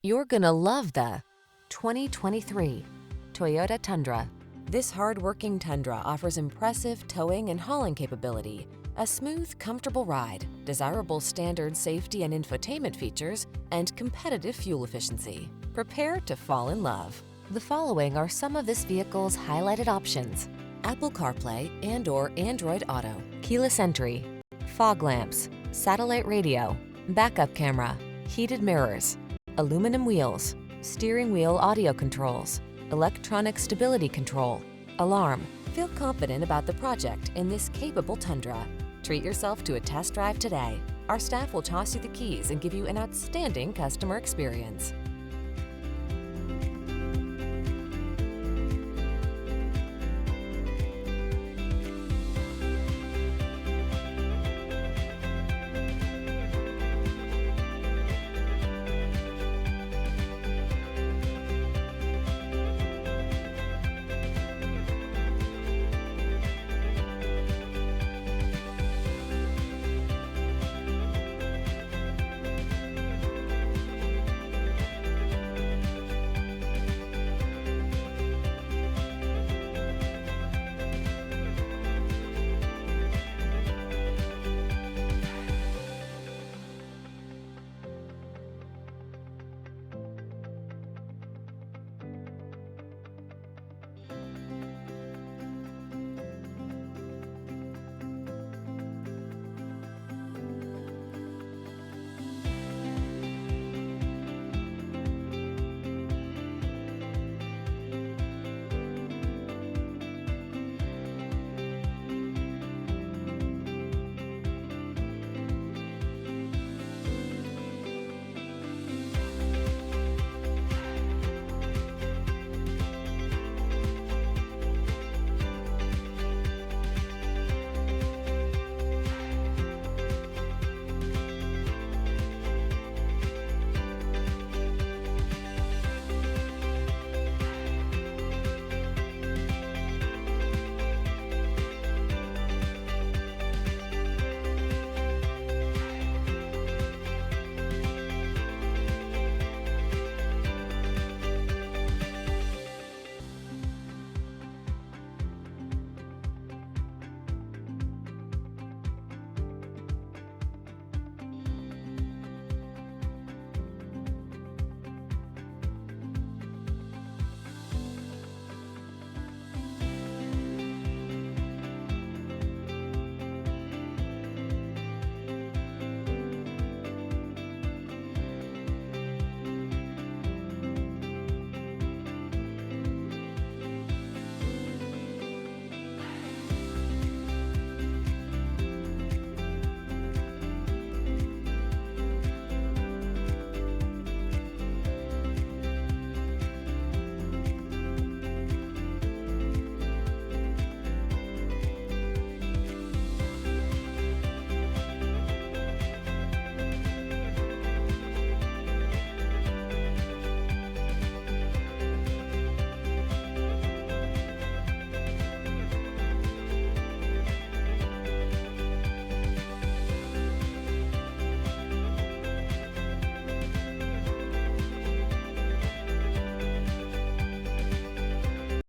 You're gonna love the 2023 Toyota Tundra. This hard-working Tundra offers impressive towing and hauling capability, a smooth, comfortable ride, desirable standard safety and infotainment features, and competitive fuel efficiency. Prepare to fall in love. The following are some of this vehicle's highlighted options: Apple CarPlay and/or Android Auto, keyless entry, fog lamps, satellite radio, backup camera, heated mirrors, aluminum wheels, steering wheel audio controls, electronic stability control, alarm. Feel confident about the project in this capable Tundra. Treat yourself to a test drive today. Our staff will toss you the keys and give you an outstanding customer experience.